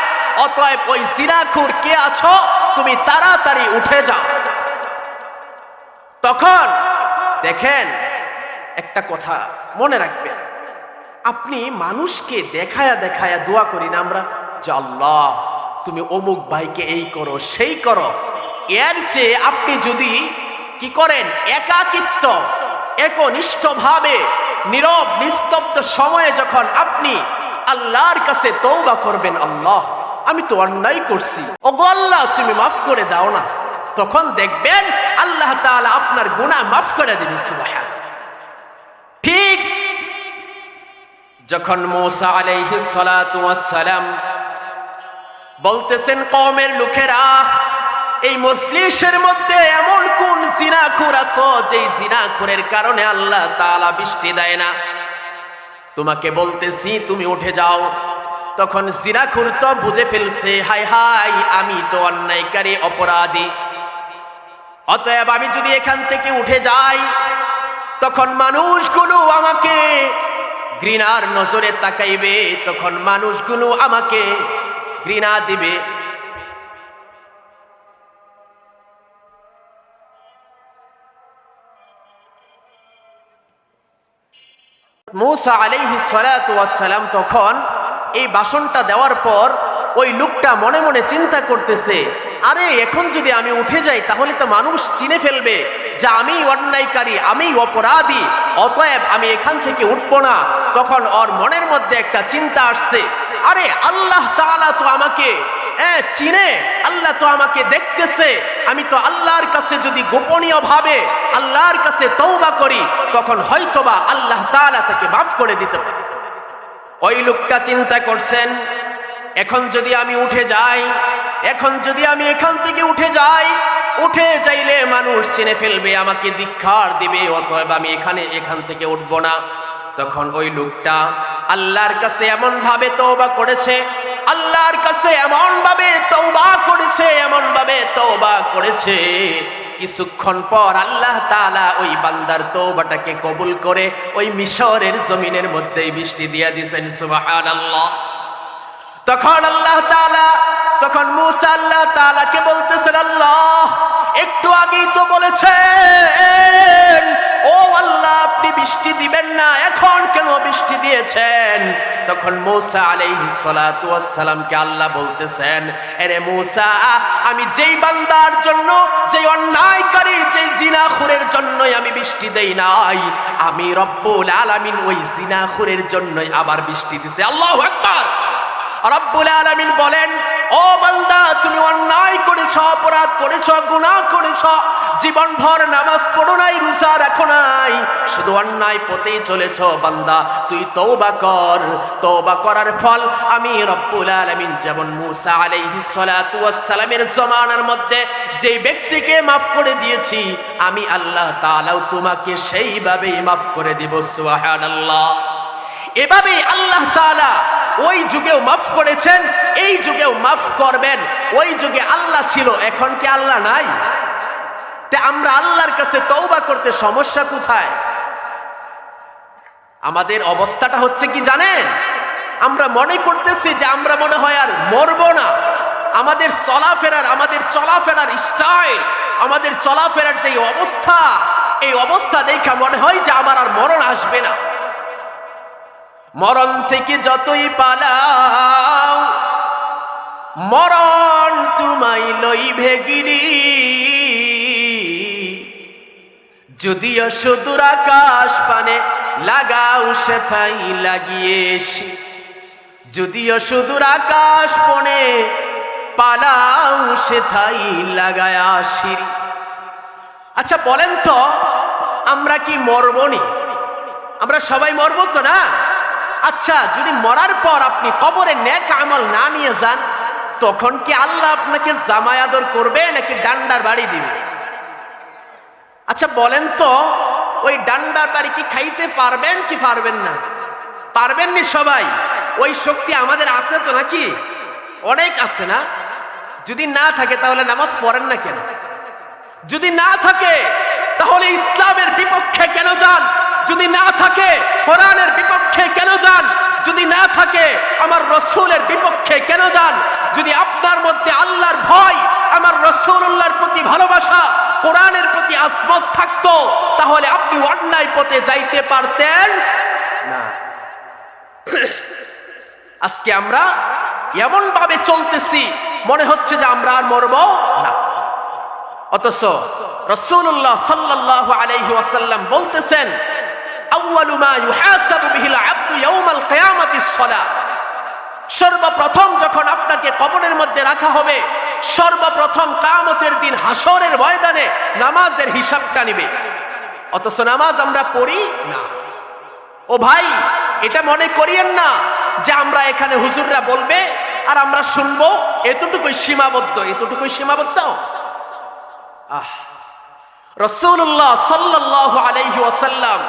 অতএব ওই জিনাখোর কে আছো, তুমি তাড়াতাড়ি উঠে যাও। তখন দেখেন, একটা কথা মনে রাখবেন, আপনি মানুষকে দেখায়া দেখায়া দোয়া করি না আমরা যে আল্লাহ তুমি অমুক ভাইকে এই করো সেই করো। এর চেয়ে আপনি যদি কি করেন, একাকিত্ব একনিষ্ঠভাবে নীরব নিস্তব্ধ সময়ে যখন আপনি আল্লাহর কাছে তওবা করবেন, আল্লাহ আমি তো অন্যায় করছি, ওগো আল্লাহ তুমি মাফ করে দাও না, তখন দেখবেন আল্লাহ তাআলা আপনার গুনাহ মাফ করে দিবেন। সুবহানাল্লাহ। ঠিক যখন মূসা আলাইহিস সালাতু ওয়াস সালাম বলতেছেন কওমের লোকেরা, এই মজলিসের মধ্যে এমন কোন জিনাখোর আছো যেই জিনাখোরের কারণে আল্লাহ তাআলা বৃষ্টি দেয় না, তোমাকে বলতেছি তুমি উঠে যাও। তখন জিনাখোর তো বুঝে ফেলছে, হায় হায় আমি তো অন্যায়কারী অপরাধী, অতএব আমি যদি এখান থেকে উঠে যাই তখন মানুষগুলো আমাকে ঘৃণার নজরে তাকাইবে, তখন মানুষগুলো আমাকে ঘৃণা দিবে। মূসা আলাইহিস সালাতু ওয়াস সালাম তখন এই ভাষণটা দেওয়ার পর ওই লোকটা মনে মনে চিন্তা করতেছে, আরে এখন যদি আমি উঠে যাই তাহলে তো মানুষ চিনে ফেলবে যে আমি অন্যায়কারী, আমি অপরাধী, অতএব আমি এখান থেকে উঠবো না। তখন ওর মনের মধ্যে একটা চিন্তা আসছে, আরে আল্লাহ তাআলা তো আমাকে চিনে, আল্লাহ তো আমাকে দেখতেছে, আমি তো আল্লাহর কাছে যদি গোপনীয় ভাবে আল্লাহর কাছে তওবা করি তখন হয়তোবা আল্লাহ তাআলা তাকে মাফ করে দিতে পারে। ওই লোকটা চিন্তা করছেন, এখন যদি আমি উঠে যাই, এখন যদি আমি এখান থেকে উঠে যাই, উঠে যাইলে মানুষ চিনে ফেলবে, আমাকে ধিক্কার দিবে, অতএব আমি এখান থেকে উঠবো না। তখন ওই লোকটা আল্লাহর কাছে এমন ভাবে তওবা করেছে, আল্লাহর কাছে এমন ভাবে তওবা করেছে, এমন ভাবে তওবা করেছে, কিছুক্ষণ পর আল্লাহ তাআলা ওই বান্দার তওবাটাকে কবুল করে ওই মিশরের জমিনের মধ্যেই বৃষ্টি দিয়ে দিয়েছেন। সুবহানাল্লাহ। তখন আল্লাহ তাআলা, তখন মূসা আল্লাহ তাআলাকে বলতেছেন, আল্লাহ একটু আগেই তো বলেছেন ও আল্লাহ আপনি বৃষ্টি দিবেন না, এখন কেন বৃষ্টি দিয়েছেন? তখন মূসা আলাইহিস সালাতু ওয়াস সালামকে আল্লাহ বলতেছেন, আরে মূসা আমি যেই বান্দার জন্য, যেই অন্যায়কারী, যেই জিনাখোরের জন্যই আমি বৃষ্টি দেই নাই, আমি রব্বুল আলামিন ওই জিনাখোরের জন্যই আবার বৃষ্টি দিছে। আল্লাহু আকবার। রব্বুল আলামিন বলেন, ও বান্দা তুমি অন্যায় করেছো, অপরাধ করেছো, গুনাহ করেছো, জীবনভর নামাজ পড়ো নাই, রোজা রাখো নাই, শুধু অন্যায় পথেই চলেছো, বান্দা তুই তওবা কর। তওবা করার ফল আমি রব্বুল আলামিন যেমন মূসা আলাইহিস সালাতু ওয়াস সালামের জমানার মধ্যে যেই ব্যক্তিকে মাফ করে দিয়েছি, আমি আল্লাহ তাআলাও তোমাকে সেইভাবেই মাফ করে দিব। সুবহানাল্লাহ। এভাবেই আল্লাহ তাআলা ওই যুগেও মাফ করেছেন, এই যুগেও মাফ করবেন। ওই যুগে আল্লাহ ছিল, এখন কি আল্লাহ নাই? তে আমরা আল্লাহর কাছে তওবা করতে সমস্যা কোথায়? আমাদের অবস্থাটা হচ্ছে কি জানেন, আমরা মনে করতেছি যে আমরা মনে হয় আর মরবো না। আমাদের চলাফেরার স্টাইল, আমাদের চলাফেরার যে অবস্থা, এই অবস্থা দেখে মনে হয় যে আমার আর মরণ আসবে না। মরণ থেকে যতই পালাও মরণ তোমায় লইবে গিরি, যদিও সুদূর আকাশ পানে লাগাও সেথাই লাগিয়েছি, যদিও সুদূর আকাশ পানে পালাও সেথাই লাগায় আসি। আচ্ছা বলেন তো আমরা কি মরবনি? আমরা সবাই মরব তো না? আচ্ছা যদি মরার পর আপনি কবরে নেক আমল না নিয়ে যান, তখন কি আল্লাহ আপনাকে জামাই আদর করবে নাকি ডান্ডার বাড়ি দিবে? আচ্ছা বলেন তো ওই ডান্ডার বাড়ি কি খাইতে পারবেন কি পারবেন না? পারবেন নি সবাই? ওই শক্তি আমাদের আছে তো নাকি? অনেক আছে না? যদি না থাকে তাহলে নামাজ পড়েন না কেন? যদি না থাকে তাহলে ইসলামের বিপক্ষে কেন যান? যদি না থাকে কোরআনের বিপক্ষে কেন যান? যদি না থাকে আমার রাসূলের বিপক্ষে কেন যান? যদি আপনার মধ্যে আল্লাহর ভয়, আমার রাসূলুল্লাহর প্রতি ভালোবাসা, কোরআনের প্রতি আসমত থাকতো, তাহলে আপনি অন্যায় পথে যাইতে পারতেন না। আজকে আমরা এমন ভাবে চলতেছি মনে হচ্ছে যে আমরা আর মরব না, অথচ রাসূলুল্লাহ সাল্লাল্লাহু আলাইহি ওয়াসাল্লাম বলতেছেন আউয়ালু মা ইউহাসাবু বিহিল আবদু ইয়াউমাল কিয়ামাতিস সালাহ। সর্বপ্রথম যখন আপনাকে কবরের মধ্যে রাখা হবে, সর্বপ্রথম কিয়ামতের দিন হাসরের ময়দানে নামাজের হিসাবটা নিবে, অথচ নামাজ আমরা পড়ি না। ও ভাই, এটা মনে করিয়েন না যে আমরা এখানে হুজুররা বলবে আর আমরা শুনবো, এতটুকুই সীমাবদ্ধ, এতটুকুই সীমাবদ্ধ। রাসূলুল্লাহ সাল্লাল্লাহু আলাইহি ওয়াসাল্লাম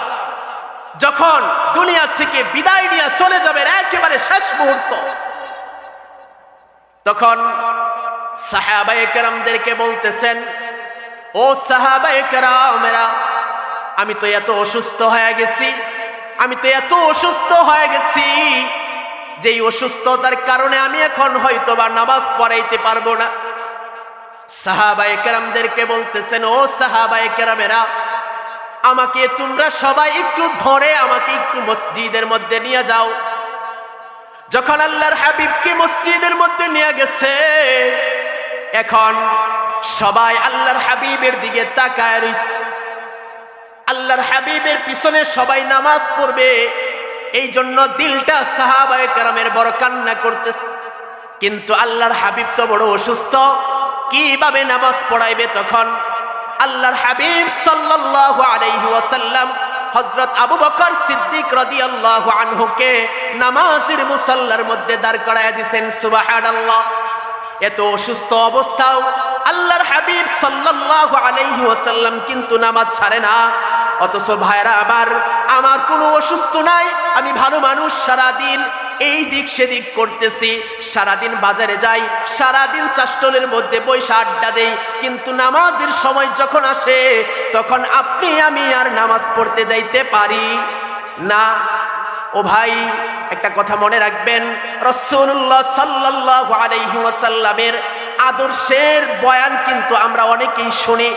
যখন দুনিয়া থেকে বিদায় নিয়ে চলে যাবেন একেবারে শেষ মুহূর্ত, তখন সাহাবায়ে কেরামদেরকে বলতেছেন, ও সাহাবায়ে কেরামেরা, আমি তো এত অসুস্থ হয়ে গেছি, আমি তো এত অসুস্থ হয়ে গেছি, যেই অসুস্থতার কারণে আমি এখন হয়তোবা নামাজ পড়াইতে পারবো না। সাহাবায়ে কেরামদেরকে বলতেছেন, ও সাহাবায়ে কেরামেরা, আমাকে তোমরা সবাই একটু ধরে আমাকে একটু মসজিদের মধ্যে নিয়ে যাও। যখন আল্লাহর হাবিবকে মসজিদের মধ্যে নিয়ে গেছে, এখন সবাই আল্লাহর হাবিবের দিকে তাকায় রইছে। আল্লাহর হাবিবের পিছনে সবাই নামাজ পড়বে, এই জন্য দিলটা সাহাবায়ে কেরামের বড় কান্না করতেছে। কিন্তু আল্লাহর হাবিব তো বড় অসুস্থ, কিভাবে নামাজ পড়াইবে? তখন আল্লাহর হাবিব সাল্লাল্লাহু আলাইহি ওয়াসাল্লাম হযরত আবু বকর সিদ্দিক রাদিয়াল্লাহু আনহুকে নামাজের মুসাল্লার মধ্যে দাঁড় করায় দিয়েছেন। সুবহানাল্লাহ! এত অসুস্থ অবস্থাও আল্লাহর হাবিব সাল্লাল্লাহু আলাইহি ওয়াসাল্লাম কিন্তু নামাজ ছাড়ে না। অথচ ভাইরা আমার কোনো অসুস্থ নাই, আমি ভালো মানুষ, সারাদিন এই দিক সেদিক করতেছি, সারাদিন বাজারে যাই, সারাদিন চাষটলের মধ্যে বসে আড্ডা দেই, কিন্তু নামাজের সময় যখন আসে তখন আপনি আমি আর নামাজ পড়তে যাইতে পারি না। ও ভাই, একটা কথা মনে রাখবেন, রাসূলুল্লাহ সাল্লাল্লাহু আলাইহি ওয়াসাল্লামের আদর্শের বয়ান কিন্তু আমরা অনেকেই শুনি,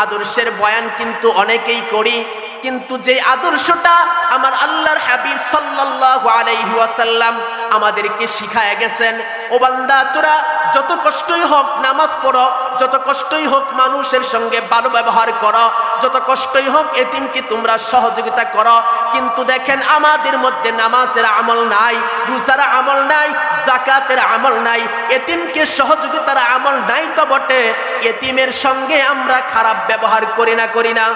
আদর্শের বয়ান কিন্তু অনেকেই করি, কিন্তু যে আদর্শটা আমার আল্লাহর হাবিব সাল্লাল্লাহু আলাইহি ওয়াসাল্লাম আমাদেরকে শিখায় গেছেন, ও বান্দা, তোরা যত কষ্টই হোক নামাজ পড়ো, যত কষ্টই হোক মানুষের সঙ্গে ভালো ব্যবহার করো, যত কষ্টই হোক এতিমকে তোমরা সহযোগিতা করো, কিন্তু দেখেন আমাদের মধ্যে নামাজের আমল নাই, রোজার আমল নাই, যাকাতের আমল নাই, এতিমকে সহযোগিতার আমল নাই তো বটে, এতিমের সঙ্গে আমরা খারাপ ব্যবহার করি না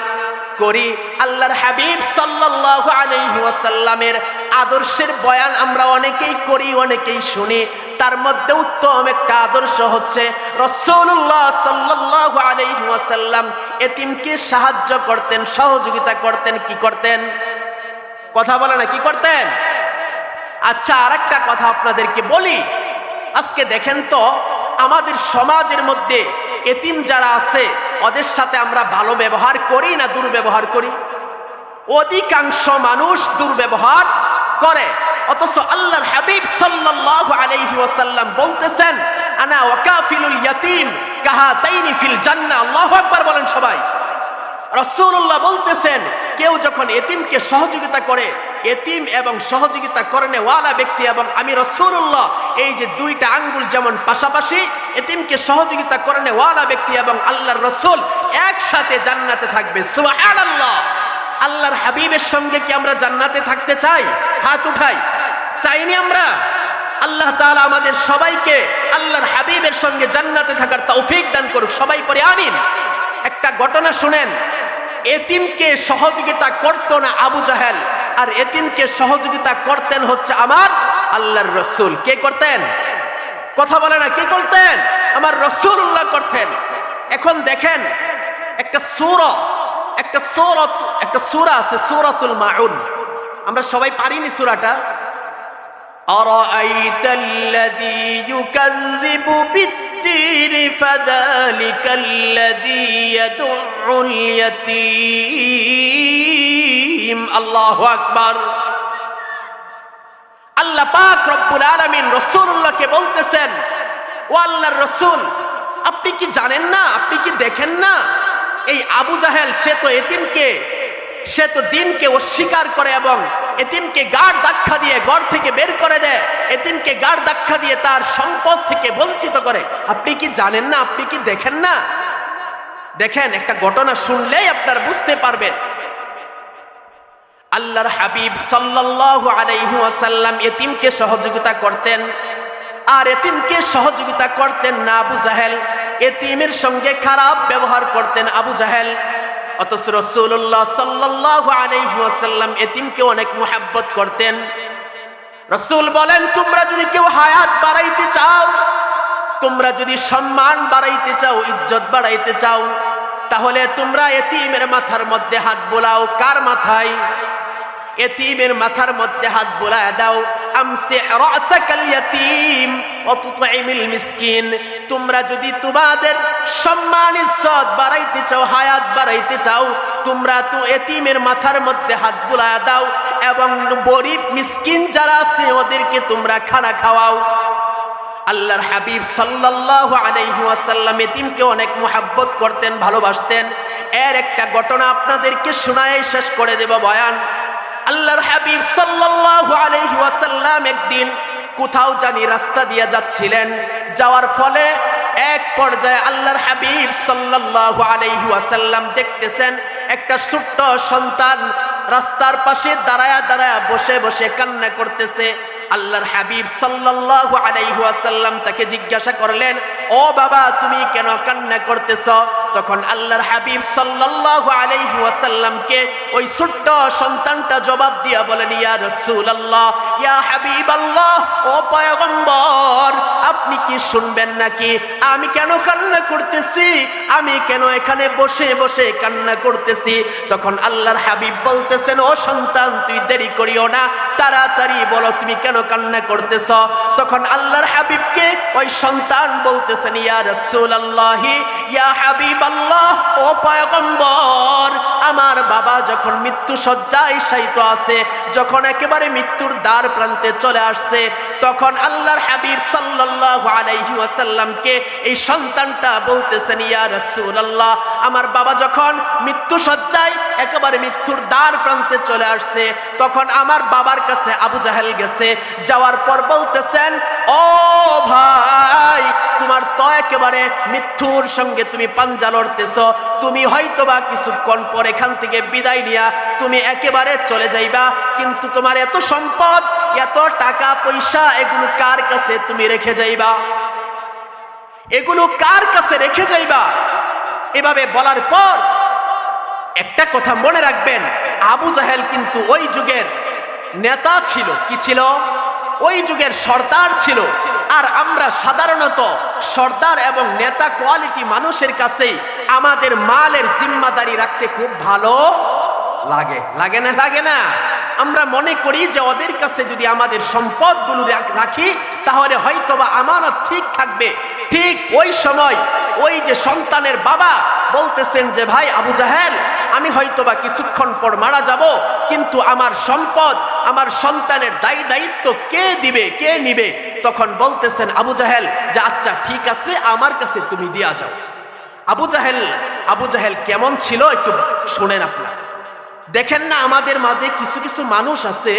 করি। আল্লাহর হাবিব সাল্লাল্লাহু আলাইহি ওয়াসাল্লামের আদর্শের বয়ান আমরা অনেকেই করি, অনেকেই শুনি, তার মধ্যে উত্তম একটা আদর্শ হচ্ছে রাসূলুল্লাহ সাল্লাল্লাহু আলাইহি ওয়াসাল্লাম এতিমকে সাহায্য করতেন, সহযোগিতা করতেন। কি করতেন? কথা বলে না, কি করতেন? আচ্ছা, আরেকটা কথা আপনাদেরকে বলি, আজকে দেখেন তো আমাদের সমাজের মধ্যে এতিম যারা আছে ওদের সাথে আমরা ভালো ব্যবহার করি না দুর্ব্যবহার করি? অধিকাংশ মানুষ দুর্ব্যবহার করে, অথচ আল্লাহর হাবিব সাল্লাল্লাহু আলাইহি ওয়াসাল্লাম বলতেছেন, আনা ওয়াকাফিলুল ইয়াতীম কাহাতাইনি ফিল জান্নাহ। আল্লাহু আকবার বলেন সবাই। রাসূলুল্লাহ বলতেছেন, কেউ যখন এতিমকে সহযোগিতা করে, এতিম এবং সহযোগিতা করেনে ওয়ালা ব্যক্তি এবং আমি রাসূলুল্লাহ, এই যে দুইটা আঙ্গুল যেমন পাশাপাশি, এতিমকে সহযোগিতা করেনে ওয়ালা ব্যক্তি এবং আল্লাহর রাসূল একসাথে জান্নাতে থাকবে। সুবহানাল্লাহ! আল্লাহর হাবিবের সঙ্গে কি আমরা জান্নাতে থাকতে চাই? হাত উঠাই। চাইনি আমরা? আল্লাহ তাআলা আমাদের সবাইকে আল্লাহর হাবিবের সঙ্গে জান্নাতে থাকার তৌফিক দান করুক। সবাই পড়ে আমিন। একটা ঘটনা শুনেন, এতিমকে সহযোগিতা করতো না আবু জাহেল, আর এতিমকে সহযোগিতা করতেন হচ্ছে আমার আল্লাহর রাসূল। কে করতেন? কথা বলে না, কে করতেন? আমার রাসূলুল্লাহ করতেন। এখন দেখেন, একটা সূরা আছে, সূরাতুল মাউন। আমরা সবাই পারিনি সূরাটা। আরাআইতাল্লাযী ইউকাযযিবু বিদ্দীন ফাযালিকাল্লাযী ইয়াদউল ইয়াতীম। আল্লাহু আকবার। আল্লাহ পাক রব্বুল আলামিন রাসূলুল্লাহকে বলতেছেন, ও আল্লাহর রাসূল, আপনি কি জানেন না, আপনি কি দেখেন না, এই আবু জাহেল সে তো এতিমকে, সে তো দ্বীনকে অস্বীকার করে এবং এতিমকে গাড় ধাক্কা দিয়ে ঘর থেকে বের করে দেয়, এতিমকে গাড় ধাক্কা দিয়ে তার সম্পদ থেকে বঞ্চিত করে। আপনি কি জানেন না? আপনি কি দেখেন না? দেখেন, একটা ঘটনা শুনলেই আপনারা বুঝতে পারবেন। আল্লাহর হাবিব সাল্লাল্লাহু আলাইহি ওয়াসাল্লাম এতিমকে সহযোগিতা করতেন, আর এতিমকে সহযোগিতা করতেন না আবু জাহেল। এতিমের সঙ্গে খারাপ ব্যবহার করতেন আবু জাহেল। অথচ রাসূলুল্লাহ সাল্লাল্লাহু আলাইহি ওয়াসাল্লাম এতিমকে অনেক মুহাব্বত করতেন। রাসূল বলেন, তোমরা যদি কেউ হায়াত বাড়াইতে চাও, তোমরা যদি সম্মান বাড়াইতে চাও, ইজ্জত বাড়াইতে চাও, তাহলে তোমরা এতিমের মাথার মধ্যে হাত বোলাও। কার মাথায়? এতিমের মাথার মধ্যে হাত বোলায় দাও। আমসিহ রাসাকাল ইয়াতীম ওয়া তুতঈমিল মিসকিন। তোমরা যদি তোমাদের সম্মান ইজ্জত বাড়াইতে চাও, হায়াত বাড়াইতে চাও, তোমরা তো এতিমের মাথার মধ্যে হাত বোলায় দাও এবং গরীব মিসকিন যারা আছে ওদেরকে তোমরা খানা খাওয়াও। আল্লাহর হাবিব সাল্লাল্লাহু আলাইহি ওয়াসাল্লাম এতিমকে অনেক মুহাব্বত করতেন, ভালোবাসতেন। এর একটা ঘটনা আপনাদেরকে শোনায় শেষ করে দেব বয়ান। আল্লাহর হাবিব সাল্লাল্লাহু আলাইহি ওয়াসাল্লাম একদিন কোথাও জানি রাস্তা দিয়ে যাচ্ছিলেন। যাওয়ার ফলে এক পর্যায়ে আল্লাহর হাবিব সাল্লাল্লাহু আলাইহি ওয়াসাল্লাম দেখতেছেন একটা ছোট্ট সন্তান রাস্তার পাশে দাঁড়ায়া দাঁড়ায়া বসে বসে কান্না করতেছে। আল্লাহর হাবিব সাল্লাল্লাহু আলাইহি ওয়াসাল্লাম তাকে জিজ্ঞাসা করলেন, ও বাবা, তুমি কেন কান্না করতেছ? তখন আল্লাহর হাবিব সাল্লাল্লাহু আলাইহি ওয়াসাল্লামকে ওই ছোট্ট সন্তানটা জবাব দিয়া বলেন, ইয়া রাসূলুল্লাহ, ইয়া হাবিবাল্লাহ, ও পয়গম্বর, আপনি কি শুনবেন নাকি আমি কেন কান্না করতেছি? আমি কেন এখানে বসে বসে কান্না করতেছি? তখন আল্লাহর হাবিব বলতেছেন, ও সন্তান, তুই দেরি করিও না, তাড়াতাড়ি বলো তুমি কেন কান্না করতেছ? তখন আল্লাহর হাবিবকে ওই সন্তান বলতেছেন, ইয়া রাসূলুল্লাহ, ইয়া হাবিবাল্লাহ, ও পয়গম্বর, আমার বাবা যখন মৃত্যু শয্যায় শায়িত আছে, যখন একেবারে মৃত্যুর দ্বার প্রান্তে চলে আসছে, তখন আল্লাহর হাবিব সাল্লাল্লাহু আলাইহি ওয়াসাল্লামকে এই সন্তানটা বলতেছেন, ইয়া রাসূলুল্লাহ, আমার বাবা যখন মৃত্যু শয্যায় একেবারে মৃত্যুর দ্বার প্রান্তে চলে আসছে, তখন আমার বাবার কাছে আবু জাহেল গেছে। যাওয়ার পর বলতেছেন, ও ভাই, তোমার তো একেবারে মৃত্যুর সঙ্গে তুমি পাঞ্জা লড়তেছ, তুমি হয়তোবা কিছুক্ষণ পর এখান থেকে বিদায় নিয়া তুমি একেবারে চলে যাইবা, কিন্তু তোমার এত সম্পদ, এত টাকা পয়সা, এগুলো কার কাছে তুমি রেখে যাইবা? এগুলো কার কাছে রেখে যাইবা? এভাবে বলার পর একটা কথা মনে রাখবেন, আবু জাহেল কিন্তু ওই যুগের নেতা ছিল। কি ছিল? ওই যুগের সর্দার ছিল। আর আমরা সাধারণত সর্দার এবং নেতা কোয়ালিটি মানুষের কাছেই আমাদের মালের জিম্মাদারি রাখতে খুব ভালো লাগে। লাগে না? লাগে না? আমরা মনে করি যে ওদের কাছে যদি আমাদের সম্পদগুলো রাখি তাহলে হয়তোবা আমানত ঠিক থাকবে। ঠিক ওই সময় ওই যে সন্তানের বাবা বলতেছেন যে, ভাই আবু জাহেল, আমি হয়তোবা কিছুক্ষণ পর মারা যাব, কিন্তু আমার সম্পদ, আমার সন্তানের দায়িত্ব কে দিবে, কে নিবে? তখন বলতেছেন আবু জাহেল যে, আচ্ছা ঠিক আছে, আমার কাছে তুমি দিয়া যাও। আবু জাহেল কেমন ছিল একটু শুনেন আপনারা। দেখেন না, আমাদের মাঝে কিছু কিছু মানুষ আছে,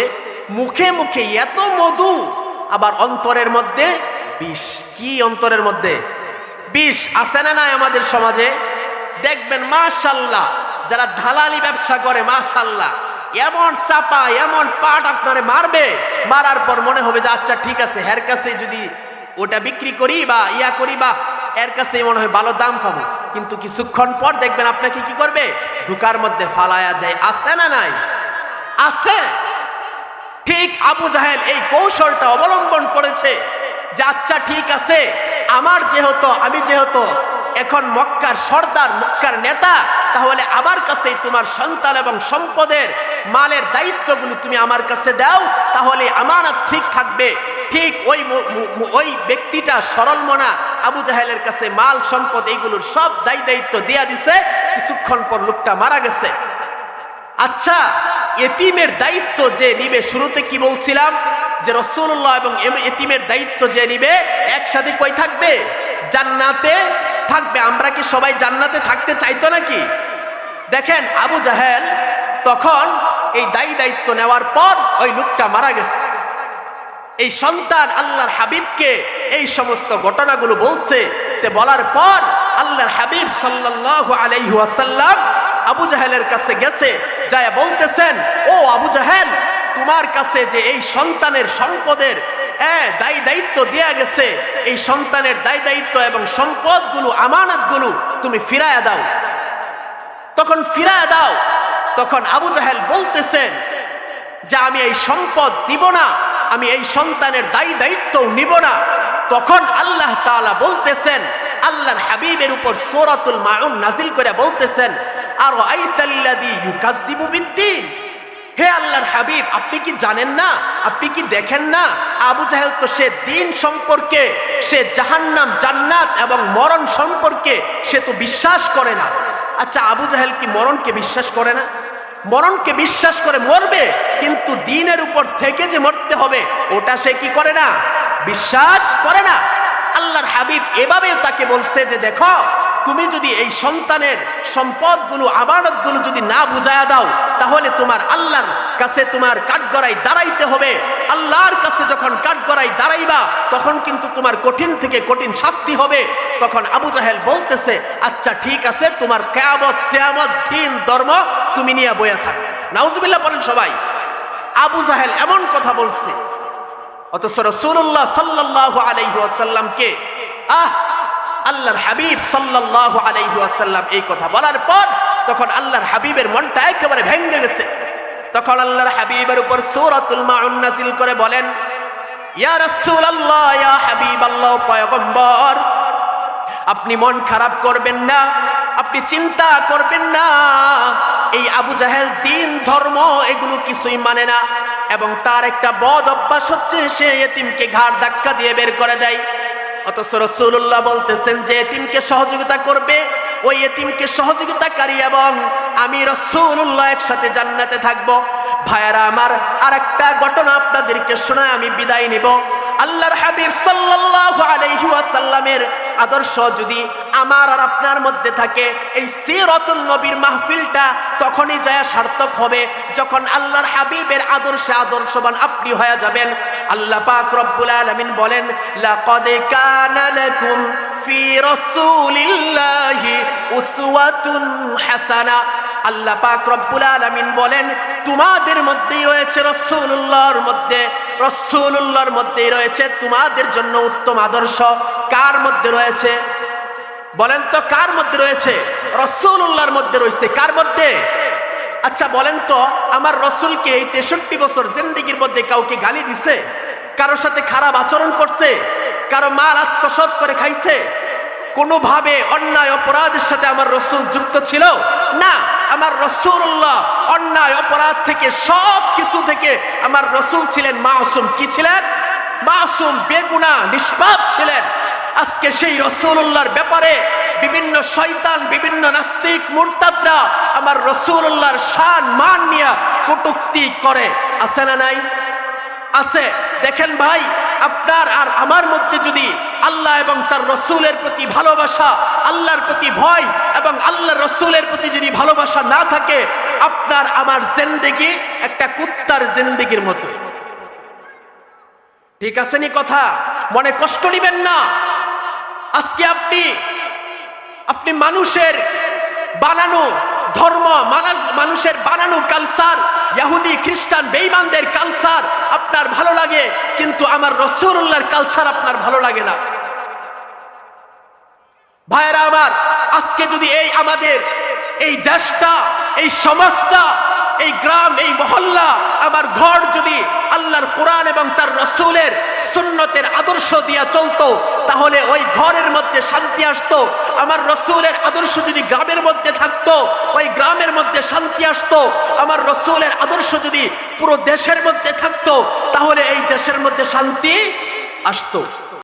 মুখে মুখে এত মধু, আবার অন্তরের মধ্যে বিষ। কি অন্তরের মধ্যে? বিষ। আছে না নাই আমাদের সমাজে? দেখবেন মাশাআল্লাহ, যারা দালালি ব্যবসা করে, মাশাআল্লাহ, এমন চাপা, এমন পাট আপনারে মারবে, মারার পর মনে হবে যে আচ্ছা ঠিক আছে, এর কাছে যদি ওটা বিক্রি করি বা ইয়া করি, বা এর কাছে মনে হয় ভালো দাম পাবো, কিন্তু কিছুক্ষণ পর দেখবেন আপনাকে কি করবে? ঢুকার মধ্যে ফালায়া দেয়। আছে না নাই? আছে। ঠিক আবু জাহেল এই কৌশলটা অবলম্বন করেছে যে আচ্ছা ঠিক আছে, আমি যেহেতু এখন মক্কার সর্দার, মক্কার নেতা, তাহলে আমার কাছে তোমার সন্তান এবং সম্পদের মালের দায়িত্বগুলো তুমি আমার কাছে দাও, তাহলে আমানত ঠিক থাকবে। ঠিক ওই ব্যক্তিটা সরল মনা আবু জাহেলের কাছে মাল সম্পদ এইগুলোর সব দায়িত্ব দিয়া দিছে। কিছুক্ষণ পর লোকটা মারা গেছে। আচ্ছা, এতিমের দায়িত্ব যে নিবে, শুরুতে কি বলছিলাম যে রাসূলুল্লাহ এবং এতিমের দায়িত্ব যে নিবে একসাথে কই থাকবে? জান্নাতে থাকবে। আমরা কি সবাই জান্নাতে থাকতে চাইতো নাকি? দেখেন, আবু জাহেল তখন এই দায়ী দায়িত্ব নেওয়ার পর ওই লোকটা মারা গেছে। এই সন্তান আল্লাহর হাবিবকে এই সমস্ত ঘটনাগুলো বলছে। তে বলার পর আল্লাহর হাবিব সাল্লাল্লাহু আলাইহি ওয়াসাল্লাম আবু জাহেলের কাছে গেছে, যায় বলতেছেন, ও আবু জাহেল, তোমার কাছে যে এই সন্তানের সম্পদের দায়ী দায়িত্ব দেয়া গেছে, এই সন্তানের দায়ী দায়িত্ব এবং সম্পদগুলো, আমানতগুলো তুমি ফিরায়া দাও। তখন ফিরায়া দাও। তখন আবু জাহেল বলতেছেন যে আমি এই সম্পদ দিব না, আমি এই সন্তানের দায়ী দায়িত্ব নিব না। তখন আল্লাহ তাআলা বলতেছেন, আল্লাহর হাবিবের উপর সূরাতুল মাউন নাজিল করে বলতেছেন, আর আইতাল্লাযী ইউকাযযিবু বিদ্দীন, হে আল্লাহর হাবিব, আপনি কি জানেন না, আপনি কি দেখেন না, আবু জাহেল তো সে দিন সম্পর্কে, সে জাহান্নাম জান্নাত এবং মরণ সম্পর্কে সে তো বিশ্বাস করে না। আচ্ছা, আবু জাহেল কি মরণকে বিশ্বাস করে না? মরণকে বিশ্বাস করে, মরবে, কিন্তু দিনের উপর থেকে যে মরতে হবে ওটা সে কি করে না, বিশ্বাস করে না। আল্লাহর হাবিব এভাবেও তাকে বলছে যে দেখো, তুমি যদি এই সন্তানের সম্পদগুলো, আমানতগুলো যদি না বুঝায়া দাও, তাহলে তোমার আল্লাহর কাছে তোমার কাঠগড়ায় দাঁড়াইতে হবে। আল্লাহর কাছে যখন কাঠগড়ায় দাঁড়াইবা, তখন কিন্তু তোমার কঠিন থেকে কঠিন শাস্তি হবে। তখন আবু জাহেল বলতেছে, আচ্ছা ঠিক আছে, তোমার কিয়ামত দিন ধর্ম তুমি নিয়ে বইয়া থাক। নাউজুবিল্লাহ বলেন সবাই। আবু জাহেল এমন কথা বলছে, অথচ রাসূলুল্লাহ সাল্লাল্লাহু আলাইহি ওয়াসাল্লামকে আল্লাহর হাবিব সাল্লাল্লাহু আলাইহি ওয়াসাল্লাম এই কথা বলার পর তখন আল্লাহর হাবিবের মনটা একেবারে ভেঙে গেছে। তখন আল্লাহর হাবিবের উপর সূরাতুল মাউন নাজিল করে বলেন, ইয়া রাসূলুল্লাহ, ইয়া হাবিবাল্লাহ, পয়গম্বর, আপনি মন খারাপ করবেন না, আপনি চিন্তা করবেন না। এই আবু জাহেল দিন ধর্ম এগুলো কিছুই মানে না, এবং তার একটা বদ অভ্যাস হচ্ছে সে এতিমকে ঘাড় ধাক্কা দিয়ে বের করে দেয়। অথচ রাসূলুল্লাহ বলতেছেন যে এতিমকে সহযোগিতা করবে, ওই এতিমকে সহযোগিতাকারী এবং আমি রাসূলুল্লাহ একসাথে জান্নাতে থাকবো। ভাইয়ারা আমার, আরেকটা ঘটনা আপনাদেরকে শোনায় আমি বিদায় নিব। আল্লাহর হাবিব সাল্লাল্লাহু আলাইহি ওয়াসাল্লামের আদর্শ যদি আমার আর আপনার মধ্যে থাকে, এই সিরাতুন নবীর মাহফিলটা তখনই যায় সার্থক হবে যখন আল্লাহর হাবিবের আদর্শে আদর্শবান আপনি হয়ে যাবেন। আল্লাহ পাক রব্বুল আলামিন বলেন, লাকাদ কানা লাকুম ফি রাসূলিল্লাহি উসওয়াতুন হাসানা। আল্লাহ পাক রব্বুল আলামিন বলেন, তোমাদের মধ্যেই রয়েছে রাসূলুল্লাহর মধ্যেই রয়েছে তোমাদের জন্য উত্তম আদর্শ। কার মধ্যে রয়েছে বলেন তো? কার মধ্যে রয়েছে? রাসূলুল্লাহর মধ্যে রয়েছে। কার মধ্যে? আচ্ছা বলেন তো, আমার রাসূলকে এই 63 বছর জিন্দেগির মধ্যে কাউকে গালি দিছে? কারোর সাথে খারাপ আচরণ করছে? কারো মাল আত্মসাৎ করে খাইছে? কোনোভাবে অন্যায় অপরাধের সাথে আমার রাসূল যুক্ত ছিল না। আমার রাসূলুল্লাহ অন্যায় অপরাধ থেকে, সব কিছু থেকে আমার রাসূল ছিলেন মাসুম। কি ছিলেন? মাসুম, বেগুনাহ, নিষ্পাপ ছিলেন। আজকে সেই রাসূলুল্লাহর ব্যাপারে বিভিন্ন শয়তান, বিভিন্ন নাস্তিক, মুরতাদরা আমার রাসূলুল্লাহর শান মান নিয়ে কটূক্তি করে। আছে না নাই? আছে। দেখেন ভাই, আপনার আর আমার মধ্যে যদি আল্লাহ এবং তার রাসূলের প্রতি ভালোবাসা, আল্লাহর প্রতি ভয় এবং আল্লাহর রাসূলের প্রতি যদি ভালোবাসা না থাকে, আপনার আমার জিন্দেগি একটা কুত্তার জিন্দেগির মতো। ঠিক আছে নি কথা? মনে কষ্ট নেবেন না। আজকে আপনি মানুষের বানানো ধর্ম, মানুষের বানানো কালচার, ইহুদি খ্রিস্টান বেঈমানদের কালচার আপনার ভালো লাগে, কিন্তু আমার রাসূলুল্লাহর কালচার আপনার ভালো লাগে না। ভাইরা আমার, আজকে যদি আমাদের এই দেশটা, এই সমাজটা, এই গ্রাম, এই মহল্লা, আমার ঘর যদি আল্লাহর কোরআন এবং তার রাসূলের সুন্নতের আদর্শ দিয়া চলতো, তাহলে ওই ঘরের মধ্যে শান্তি আসতো। আমার রাসূলের আদর্শ যদি গ্রামের মধ্যে থাকতো, ওই গ্রামের মধ্যে শান্তি আসতো। আমার রাসূলের আদর্শ যদি পুরো দেশের মধ্যে থাকতো, তাহলে এই দেশের মধ্যে শান্তি আসতো।